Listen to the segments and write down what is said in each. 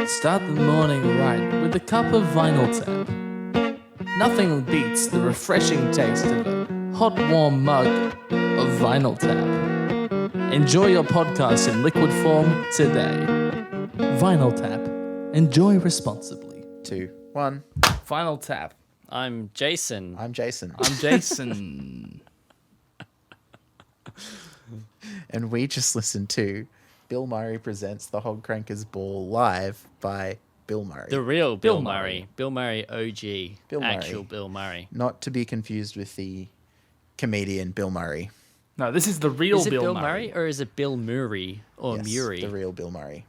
Start the morning right with a cup of Vinyl Tap. Nothing beats the refreshing taste of a hot, warm mug of Vinyl Tap. Enjoy your podcast in liquid form today. Vinyl Tap. Enjoy responsibly. 2, 1. Vinyl Tap. I'm Jason. I'm Jason. I'm Jason. And we just listened to Bill Murray Presents the Hog Crankers Ball live by Bill Murray. The real Bill Bill Murray. Murray. Bill Murray OG. Bill Murray. Actual Bill Murray. Not to be confused with the comedian Bill Murray. No, this is the real Is it Bill Murray or is it Bill Murray or Yes, Murray the real Bill Murray.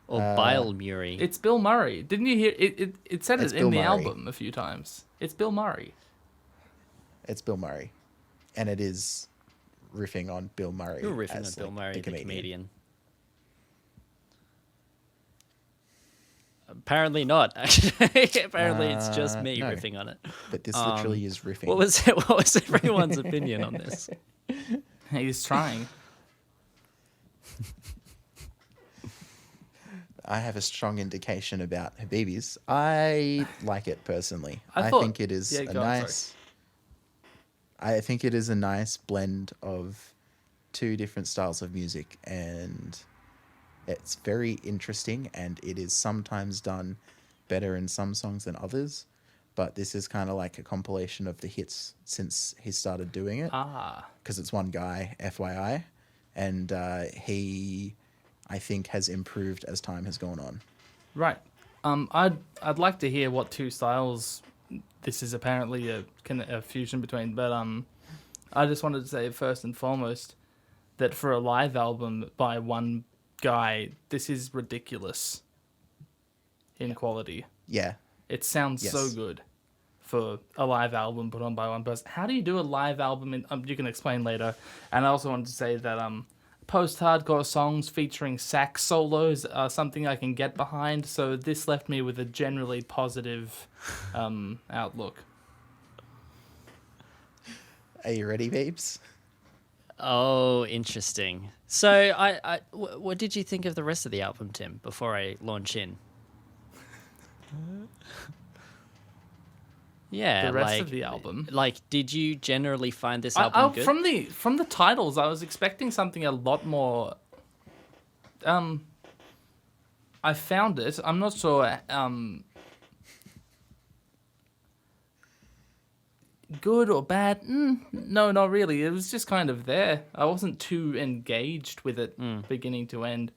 or Bile Murray? It's Bill Murray. Didn't you hear it? It said It's it Bill in the Murray. album a few times. It's Bill Murray. It's Bill Murray. And it is riffing on Bill Murray. You're riffing on as, Bill like, Murray, the the comedian. comedian. Apparently not. Actually, apparently it's just me no. riffing on it. But this literally is riffing. What was everyone's opinion on this? He's trying. I have a strong indication about Habibis. I like it personally. I I thought- think it is yeah, a go on, nice. I think it is a nice blend of two different styles of music, and it's very interesting. And it is sometimes done better in some songs than others. But this is kind of like a compilation of the hits since he started doing it. Because it's one guy, FYI, and he, I think, has improved as time has gone on. Right. I'd like to hear what two styles this is apparently a fusion between, but I just wanted to say first and foremost that for a live album by one guy, this is ridiculous in quality. Yeah, It sounds so Yes. good for a live album put on by one person. How do you do a live album? You can explain later. And I also wanted to say that post-hardcore songs featuring sax solos are something I can get behind. So this left me with a generally positive outlook. are you ready, babes? Oh, interesting. So, what did you think of the rest of the album, Tim? Before I launch in. Yeah, The rest of the album. Like, did you generally find this album good? From the titles, I was expecting something a lot more. I found it. I'm not sure. Good or bad? No, not really. It was just kind of there. I wasn't too engaged with it beginning to end.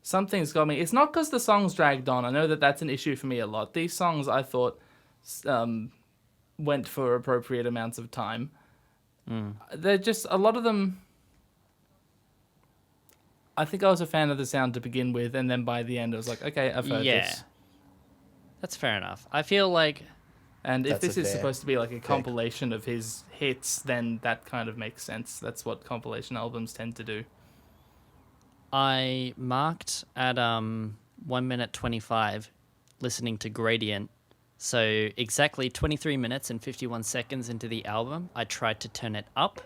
Something's got me. It's not because the songs dragged on. I know that that's an issue for me a lot. These songs, I thought, went for appropriate amounts of time. They're just, a lot of them, I think I was a fan of the sound to begin with, and then by the end I was like, okay, I've heard this. That's fair enough. I feel like And if That's a this is fair supposed to be like a compilation of his hits, then that kind of makes sense. That's what compilation albums tend to do. I marked at 1 minute 25 listening to Gradient. So exactly 23 minutes and 51 seconds into the album, I tried to turn it up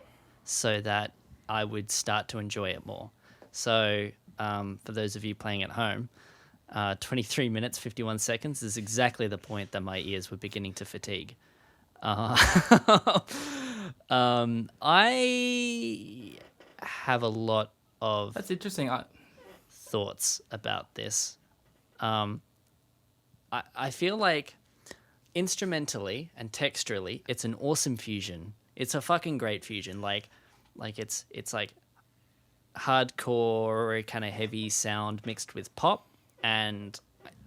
so that I would start to enjoy it more. So for those of you playing at home, 23 minutes, 51 seconds is exactly the point that my ears were beginning to fatigue. I have a lot of That's interesting. thoughts about this. I feel like instrumentally and texturally, it's an awesome fusion. It's a fucking great fusion. Like it's like hardcore, kind of heavy sound mixed with pop, and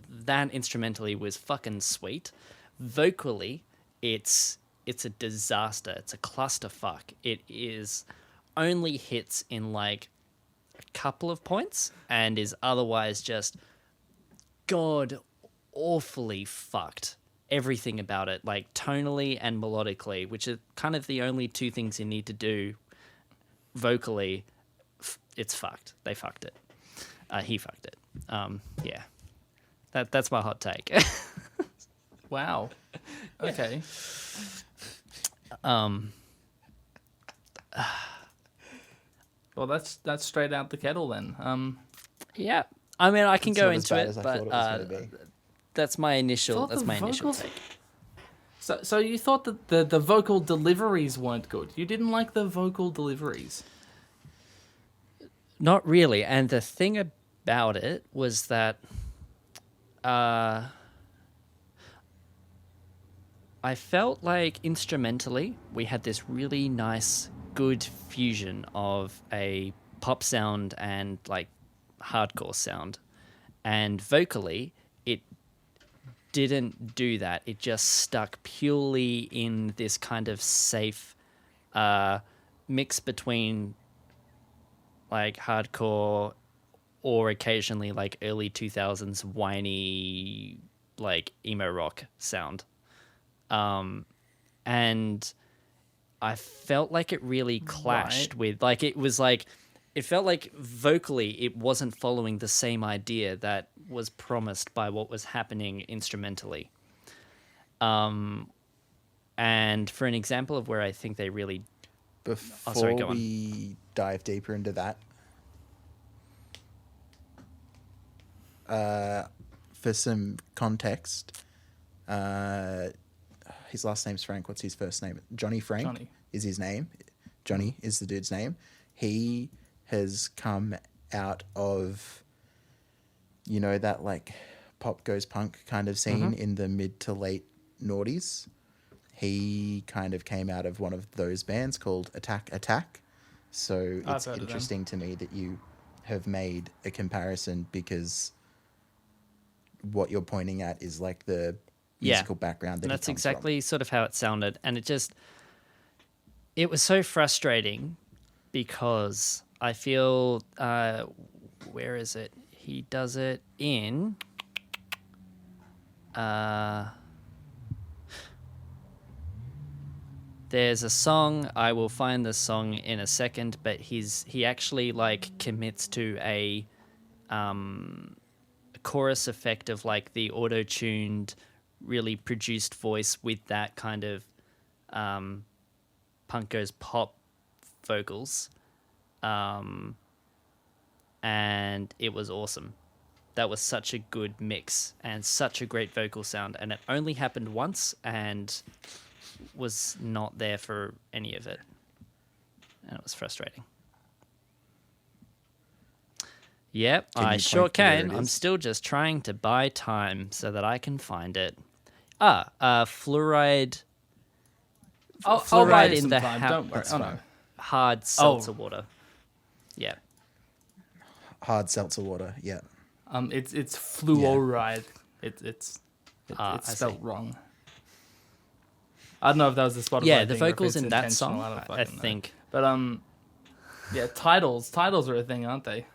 that instrumentally was fucking sweet. Vocally, it's a disaster. It's a clusterfuck. It is only hits in like a couple of points and is otherwise just god awfully fucked. Everything about it, like tonally and melodically, which are kind of the only two things you need to do vocally, it's fucked. They fucked it. He fucked it. Yeah. That's my hot take. Wow. Okay. Well, that's straight out the kettle then. Yeah. I mean, I can It's go not as into bad it, as I but thought it was gonna be. that's my initial. Thought That's the my initial vocals- take. So you thought that the vocal deliveries weren't good. You didn't like the vocal deliveries. Not really. And the thing about it was that I felt like instrumentally we had this really nice, good fusion of a pop sound and like hardcore sound. And vocally, it didn't do that. It just stuck purely in this kind of safe mix between like hardcore or occasionally like early 2000s whiny like emo rock sound. And I felt like it really clashed with like it felt like vocally it wasn't following the same idea that was promised by what was happening instrumentally. And for an example of where I think they really Before sorry, go on. we dive deeper into that, for some context, his last name's Frank. What's his first name? Johnny Frank Johnny. is his name. Johnny is the dude's name. He has come out of, you know, that like pop goes punk kind of scene in the mid to late noughties. He kind of came out of one of those bands called Attack Attack. So I've it's heard of them. interesting to me that you have made a comparison, because what you're pointing at is like the musical background that And he that's comes exactly sort of how it sounded. And it was so frustrating because I feel, where is it? He does it in, there's a song, I will find the song in a second, but he actually like commits to a chorus effect of like the auto-tuned, really produced voice with that kind of punk goes pop vocals, and it was awesome. That was such a good mix and such a great vocal sound, and it only happened once and was not there for any of it, and it was frustrating. Yep, Can I you sure point to where can. it I'm is? still just trying to buy time so that I can find it. Fluoride. I'll Fluoride write it in the sometime. Don't worry. That's Oh, fine. no. hard seltzer water. Yeah. Hard seltzer water, yeah. It's fluoride. It's I spelled see. wrong. I don't know if that was the Spotify Yeah, the thing or if vocals it's in that intentional, song, don't I fucking know. think. But yeah, titles are a thing, aren't they?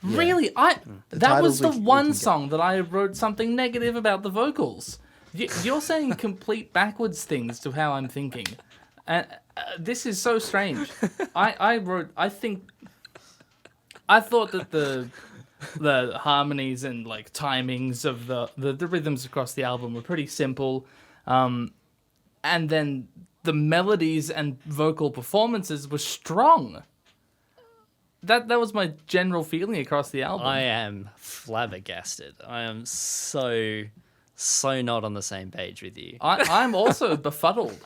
Yeah. Really, The that was titles the we can one get. song that I wrote something negative about the vocals. You're saying complete backwards things to how I'm thinking, and this is so strange. I thought that the harmonies and like timings of the rhythms across the album were pretty simple, and then the melodies and vocal performances were strong. That was my general feeling across the album. I am flabbergasted. I am so not on the same page with you. I'm also befuddled,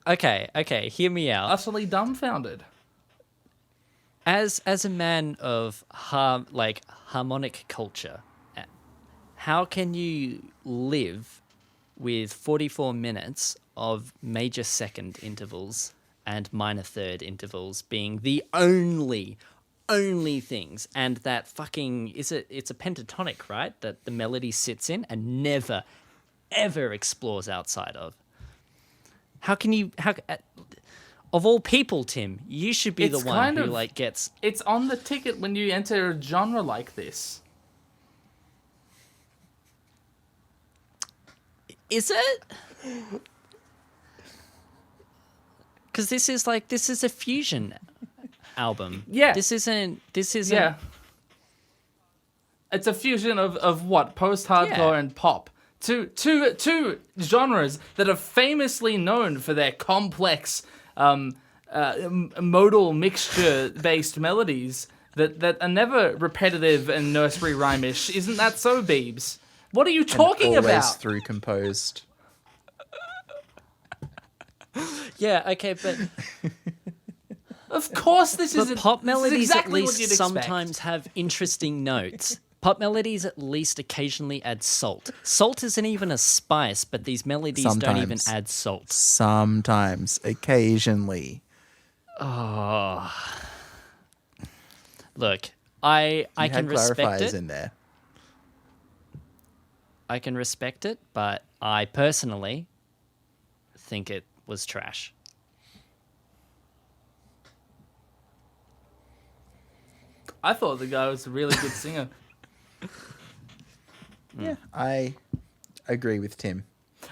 Okay, hear me out. utterly dumbfounded. As a man of harmonic culture, how can you live with 44 minutes of major second intervals and minor third intervals being the only things, and that fucking it's a pentatonic, right, that the melody sits in and never ever explores outside of? How can you of all people, Tim, you should be It's the one kind who of- like gets. It's on the ticket when you enter a genre like this. Is it? Because this is a fusion album. Yeah. This isn't. Yeah. It's a fusion of what? Post-hardcore Yeah. and pop. Two genres that are famously known for their complex modal mixture-based melodies that are never repetitive and nursery rhyme-ish. Isn't that so, Beebs? What are you talking always about? through composed. Yeah, okay, but Of course, this is pop melodies exactly at what least you'd expect. sometimes have interesting notes. Pop melodies at least occasionally add salt. Salt isn't even a spice, but these melodies don't even Sometimes. add salt. Sometimes, occasionally. Look, I You can had respect clarifiers it. in there. I can respect it, but I personally think it was trash. I thought the guy was a really good singer. Yeah, I agree with Tim.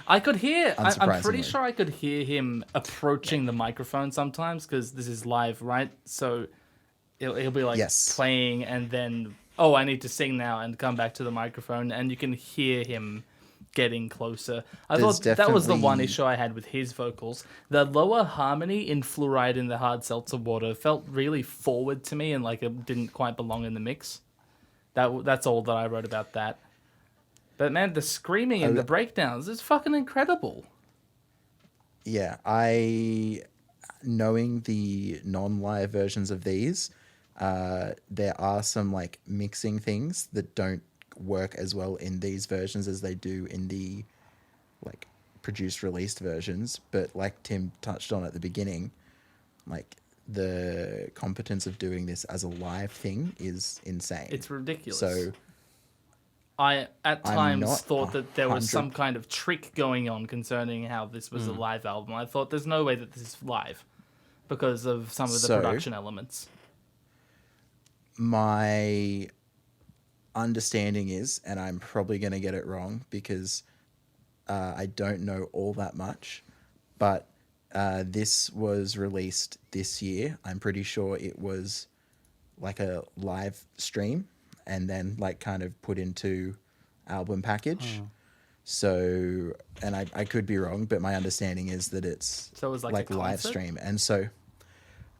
I could hear. I'm pretty Unsurprisingly. sure I could hear him approaching the microphone sometimes because this is live, right? So he'll be like Yes. playing, and then I need to sing now, and come back to the microphone, and you can hear him getting closer. I There's thought that was the one definitely- issue I had with his vocals. The lower harmony in "Fluoride in the Hard Seltzer Water" felt really forward to me, and like it didn't quite belong in the mix. That's all that I wrote about that. But man, the screaming and the breakdowns is fucking incredible. Yeah, knowing the non-live versions of these, there are some like mixing things that don't work as well in these versions as they do in the like produced released versions. But like Tim touched on at the beginning, like the competence of doing this as a live thing is insane. It's ridiculous. So I at I'm times not thought that there was 100 some kind of trick going on concerning how this was a live album. I thought there's no way that this is live because of some of the So- production elements. my understanding is, and I'm probably going to get it wrong because I don't know all that much, but this was released this year. I'm pretty sure it was like a live stream and then like kind of put into album package. So, and I could be wrong, but my understanding is that it's So it was like a live concert? stream. And so,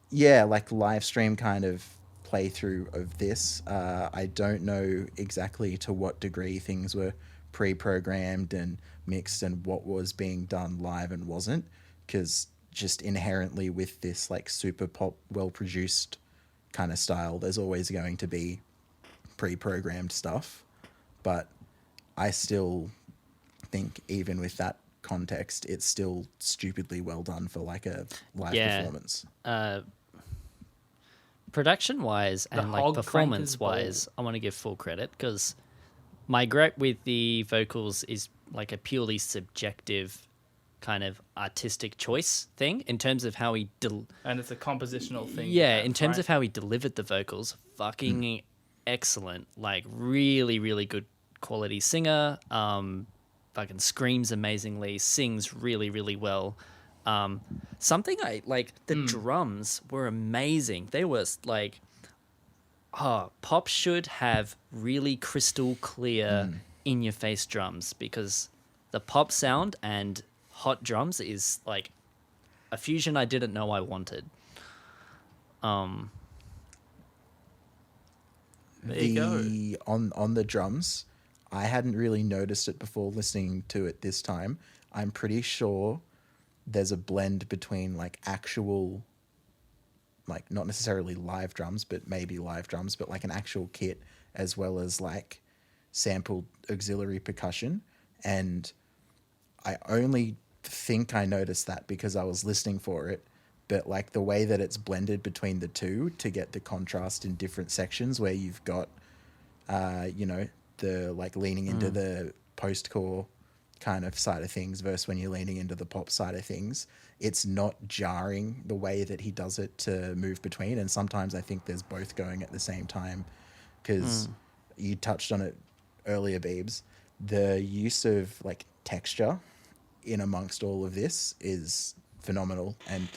yeah, like live stream kind of playthrough of this. I don't know exactly to what degree things were pre-programmed and mixed and what was being done live and wasn't, because just inherently with this like super pop, well-produced kind of style, there's always going to be pre-programmed stuff. But I still think even with that context, it's still stupidly well done for like a live performance. Production wise and like hog crank is performance wise, I want to give full credit because my gripe with the vocals is like a purely subjective kind of artistic choice thing in terms of how he And it's a compositional thing. in terms of how he delivered the vocals, fucking excellent. Like really, really good quality singer. Fucking screams amazingly, sings really, really well. Something I like, the drums were amazing. They were like, pop should have really crystal clear in your face drums because the pop sound and hot drums is like a fusion I didn't know I wanted. There you go. On the drums, I hadn't really noticed it before listening to it this time. I'm pretty sure there's a blend between like actual, like not necessarily live drums, but maybe live drums, but like an actual kit as well as like sampled auxiliary percussion. And I only think I noticed that because I was listening for it, but like the way that it's blended between the two to get the contrast in different sections where you've got, the like leaning into the post-core kind of side of things versus when you're leaning into the pop side of things, it's not jarring the way that he does it to move between. And sometimes I think there's both going at the same time because you touched on it earlier, Beebs. The use of like texture in amongst all of this is phenomenal. And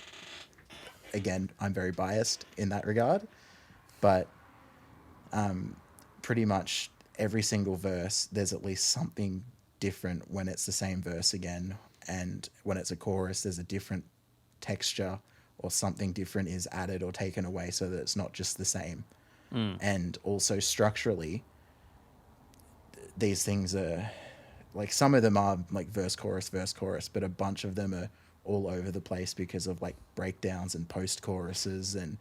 again, I'm very biased in that regard, but pretty much every single verse, there's at least something different when it's the same verse again. And when it's a chorus, there's a different texture or something different is added or taken away so that it's not just the same. And also structurally, these things are like, some of them are like verse chorus, but a bunch of them are all over the place because of like breakdowns and post choruses and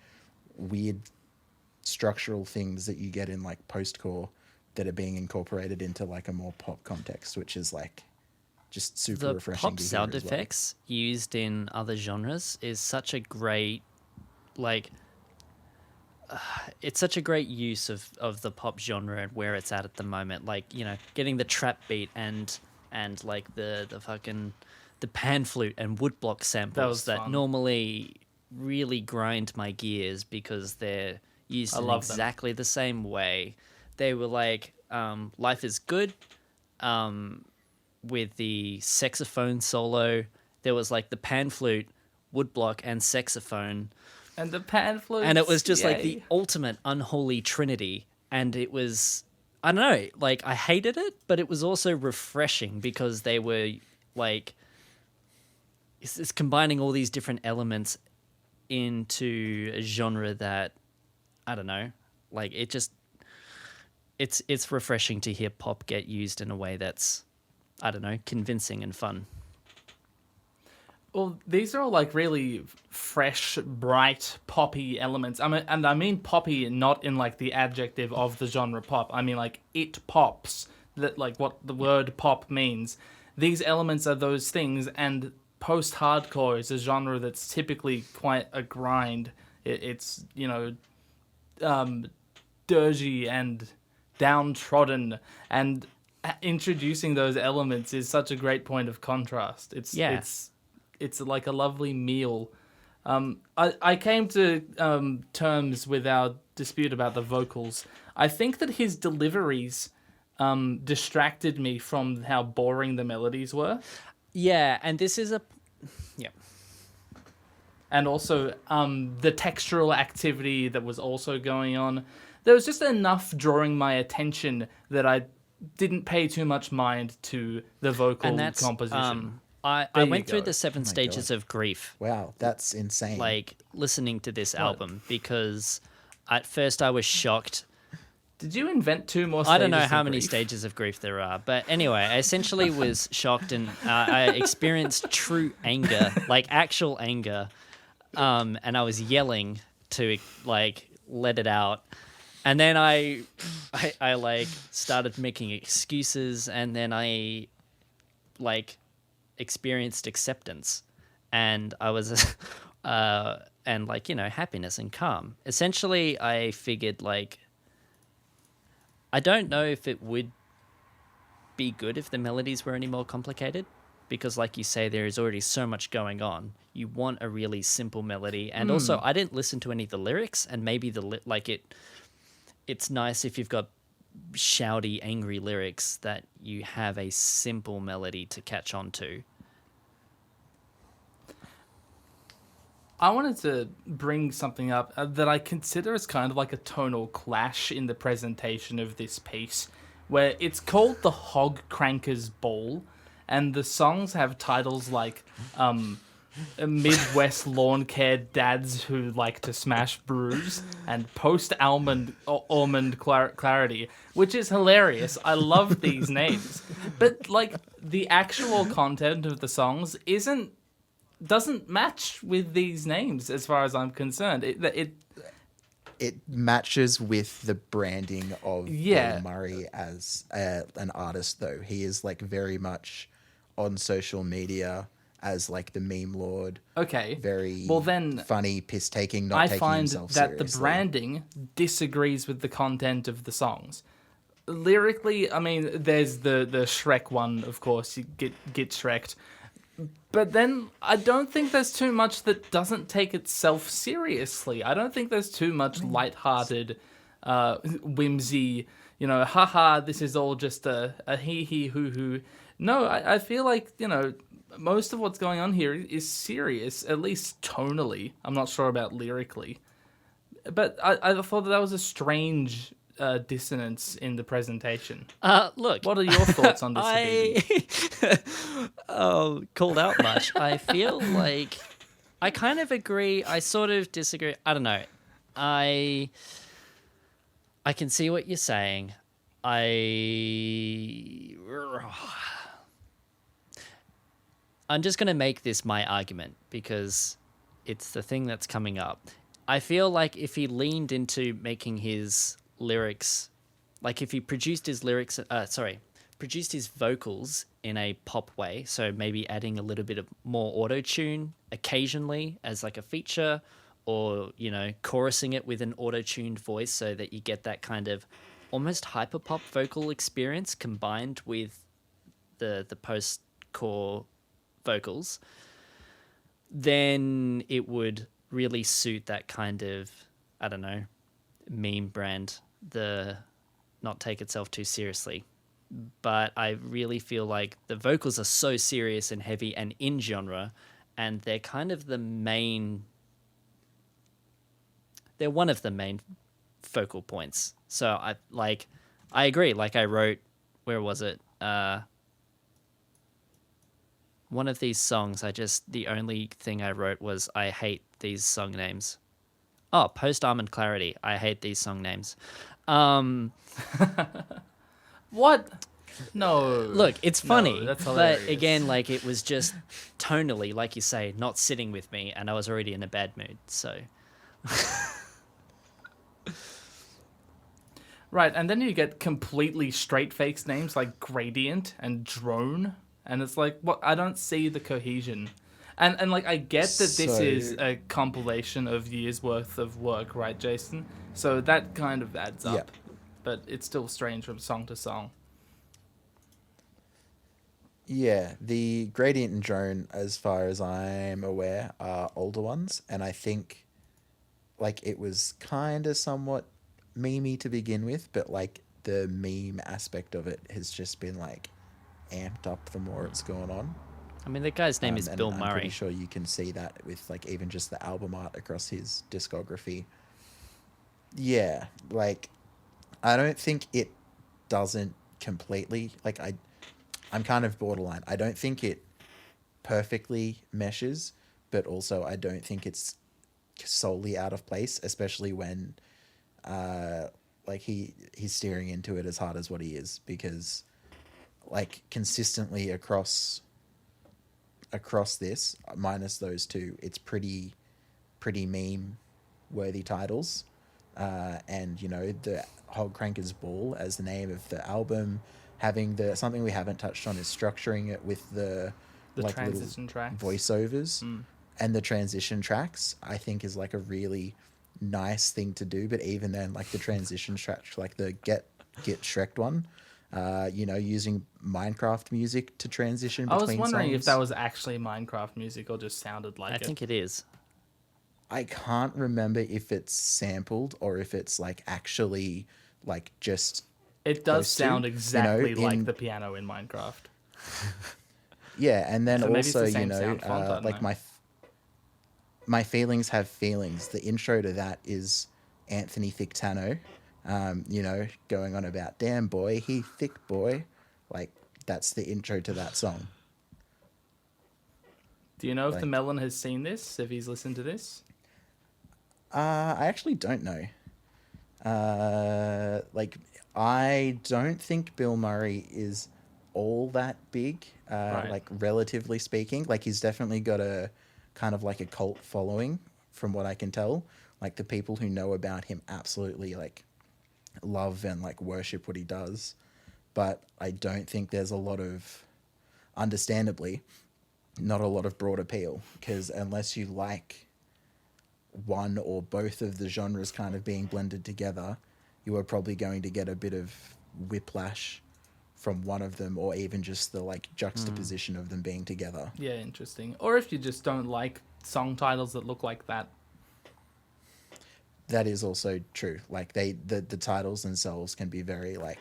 weird structural things that you get in like post-core that are being incorporated into like a more pop context, which is like just super The refreshing pop to hear sound as well. effects used in other genres is such a great, like, it's such a great use of the pop genre and where it's at the moment. Like, you know, getting the trap beat and like the fucking the pan flute and woodblock samples that fun. normally really grind my gears because they're used I in love them. exactly the same way. They were like Life is Good with the saxophone solo. There was like the pan flute, woodblock, and saxophone. And the pan flutes. And it was just like yay. the ultimate unholy trinity. And it was, I don't know, like I hated it, but it was also refreshing because they were like, it's combining all these different elements into a genre that, I don't know, like it just, it's refreshing to hear pop get used in a way that's, I don't know, convincing and fun. Well, these are all like really fresh, bright, poppy elements. I mean poppy not in like the adjective of the genre pop. I mean like it pops. That like what the word pop means. These elements are those things, and post-hardcore is a genre that's typically quite a grind. It's you know, dirgy and downtrodden, and introducing those elements is such a great point of contrast. It's like a lovely meal. I came to terms with our dispute about the vocals. I think that his deliveries distracted me from how boring the melodies were. Yeah, and this is yeah. And also the textural activity that was also going on. There was just enough drawing my attention that I didn't pay too much mind to the vocal And that's composition. I There you went through go. the 7 my stages of grief, Wow, that's insane. like listening to this album, because at first I was shocked. Did you invent 2 more stages I don't know how of many grief? stages of grief there are, but anyway, I essentially was shocked and I experienced true anger, like actual anger, and I was yelling to like let it out. And then I like started making excuses, and then I like experienced acceptance, and I was and like, you know, happiness and calm. Essentially, I figured like I don't know if it would be good if the melodies were any more complicated, because like you say, there is already so much going on. You want a really simple melody, and also I didn't listen to any of the lyrics, and maybe it's nice if you've got shouty, angry lyrics that you have a simple melody to catch on to. I wanted to bring something up that I consider as kind of like a tonal clash in the presentation of this piece, where it's called the Hog Cranker's Ball, and the songs have titles like Midwest Lawn Care Dads Who Like to Smash Brews and Post-Almond Clarity, which is hilarious. I love these names. But like the actual content of the songs doesn't match with these names as far as I'm concerned. It matches with the branding of Yeah. Bilmuri as an artist, though. He is like very much on social media as like the meme lord. Okay. Very Well, then funny, piss taking, not I taking find himself that seriously. the branding disagrees with the content of the songs. Lyrically, I mean, there's the Shrek one, of course, you get Shreked. But then I don't think there's too much that doesn't take itself seriously. I don't think there's too much lighthearted whimsy, you know, haha, this is all just a hee hoo hoo. No, I feel like, you know, most of what's going on here is serious, at least tonally. I'm not sure about lyrically. But I thought that was a strange dissonance in the presentation. Look, What are your thoughts on this, Habibi? called out much. I feel like I kind of agree. I sort of disagree. I don't know. I can see what you're saying. I'm just going to make this my argument because it's the thing that's coming up. I feel like if he leaned into making his lyrics, like if he produced his vocals in a pop way, so maybe adding a little bit of more auto-tune occasionally as like a feature, or, you know, chorusing it with an auto-tuned voice so that you get that kind of almost hyper-pop vocal experience combined with the post-core vocals, then it would really suit that kind of, I don't know, meme brand, the not take itself too seriously. But I really feel like the vocals are so serious and heavy and in genre, and they're kind of the main... They're one of the main focal points. So I agree. Like I wrote, where was it? One of these songs, the only thing I wrote was, I hate these song names. Oh, Post-Almond Clarity. I hate these song names. What? No. Look, it's funny, No, that's but hilarious. again, like it was just tonally, like you say, not sitting with me, and I was already in a bad mood. So, Right, and then you get completely straight-faced names like Gradient and Drone, and it's like, what? I don't see the cohesion. And like, I get that this So- is a compilation of years' worth of work, right, Jason? So that kind of adds up. Yep. But it's still strange from song to song. Yeah, the Gradient and Drone, as far as I'm aware, are older ones, and I think like it was kind of somewhat memey to begin with, but like the meme aspect of it has just been like amped up the more it's gone on. I mean, the guy's name is And Bill I'm Murray. pretty sure you can see that with like even just the album art across his discography. Yeah, like I don't think it doesn't completely, like I'm kind of borderline. I don't think it perfectly meshes, but also I don't think it's solely out of place, especially when like he's steering into it as hard as what he is, because like consistently across this, minus those two, it's pretty meme worthy titles. And you know, the Hog Cranker's Ball as the name of the album, having the something we haven't touched on is structuring it with the like transition little tracks. voiceovers and the transition tracks, I think is like a really nice thing to do. But even then, like the transition tracks, like the get Shrecked one, you know, using Minecraft music to transition I between was wondering if songs. that was actually Minecraft music or just sounded like I it. think it is. I can't remember if it's sampled or if it's like actually like just It does close to, sound exactly you know, like in- the piano in Minecraft. yeah. And then So maybe it's also, the you same know, sound font, I don't like know. my feelings have feelings. The intro to that is Anthony Thictano, you know, going on about damn boy, he thick boy, like that's the intro to that song. Do you know if the Like- Melon has seen this? If he's listened to this? I actually don't know. Like, I don't think Bill Murray is all that big, Right. like, relatively speaking. Like, he's definitely got a kind of like a cult following, from what I can tell. Like, the people who know about him absolutely, like, love and, like, worship what he does. But I don't think there's a lot of, understandably, not a lot of broad appeal. Because unless you like one or both of the genres kind of being blended together, you are probably going to get a bit of whiplash from one of them, or even just the like juxtaposition of them being together. Yeah, interesting. Or if you just don't like song titles that look like that. That is also true. Like the titles themselves can be very like,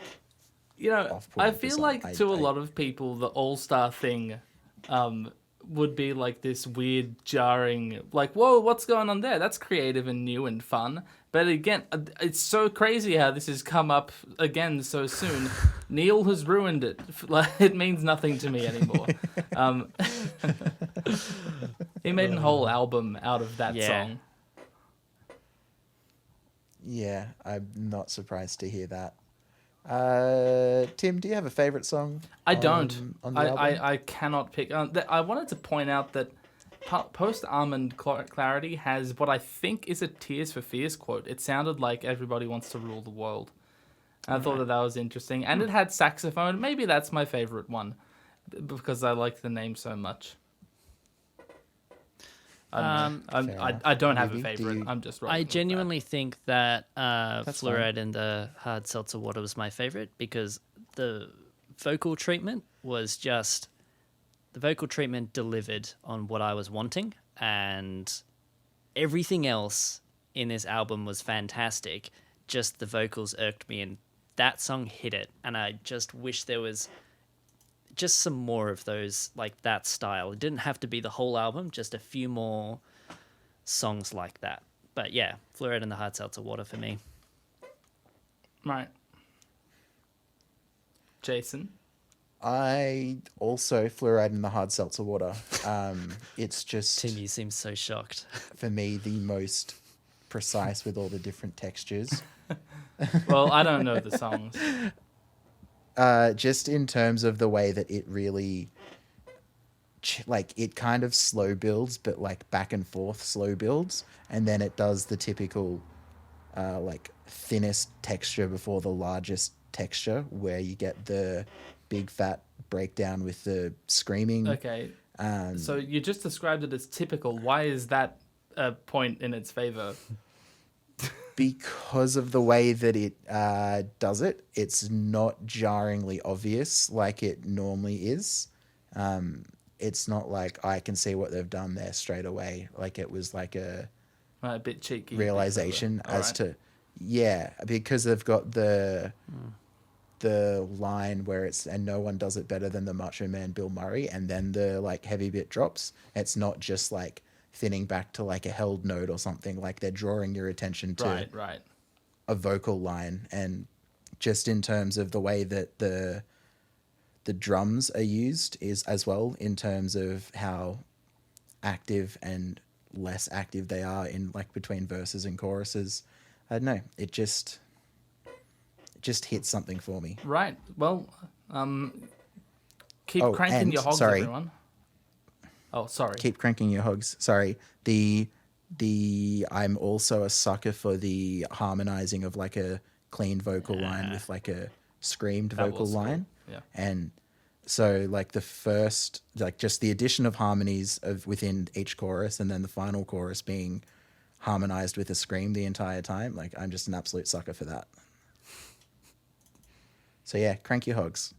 You know, Off-putting I for feel some. like to a I- lot of people, the All-Star thing would be like this weird, jarring, like, whoa, what's going on there? That's creative and new and fun. But again, it's so crazy how this has come up again so soon. Neil has ruined it. Like, it means nothing to me anymore. He made a whole album out of that Yeah. song. Yeah, I'm not surprised to hear that. Tim, do you have a favorite song? I don't. On the album? I cannot pick. I wanted to point out that Post-Almond Clarity has what I think is a Tears for Fears quote. It sounded like everybody wants to rule the world. And I thought that was interesting. And it had saxophone. Maybe that's my favorite one because I like the name so much. I don't have a Maybe. favorite. I'm just rolling I with that. genuinely think that That's fine. Fluoride in the Hard Seltzer Water was my favorite because the vocal treatment was just the vocal treatment delivered on what I was wanting, and everything else in this album was fantastic. Just the vocals irked me, and that song hit it. And I just wish there was just some more of those, like that style. It didn't have to be the whole album, just a few more songs like that. But yeah, Fluoride in the Hard Seltzer Water for me. Right. Jason? I also Fluoride in the Hard Seltzer Water. It's just, Tim, you seem so shocked. for me, the most precise with all the different textures. Well, I don't know the songs. Just in terms of the way that it really, like, it kind of slow builds, but like back and forth slow builds, and then it does the typical, like, thinnest texture before the largest texture, where you get the big fat breakdown with the screaming. Okay. So you just described it as typical. Why is that a point in its favor? Because of the way that it does it, it's not jarringly obvious like it normally is. It's not like I can see what they've done there straight away. Like it was like a Bit cheeky. realization All as right. to, yeah, because they've got the line where it's, and no one does it better than the Macho Man Bilmuri, and then the like heavy bit drops. It's not just like thinning back to like a held note or something. Like they're drawing your attention to Right. a vocal line, and just in terms of the way that the drums are used is as well, in terms of how active and less active they are in like between verses and choruses. I don't know, it just hits something for me. Right. Well, keep Oh, cranking and, your hogs, sorry. everyone. Oh, sorry. Keep cranking your hogs. Sorry. The I'm also a sucker for the harmonizing of like a clean vocal line with like a screamed That vocal was cool. line. Yeah. And so like the first, like just the addition of harmonies of within each chorus, and then the final chorus being harmonized with a scream the entire time. Like I'm just an absolute sucker for that. So yeah, crank your hogs.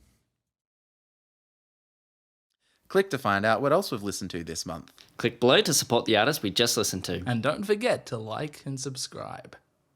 Click to find out what else we've listened to this month. Click below to support the artist we just listened to. And don't forget to like and subscribe.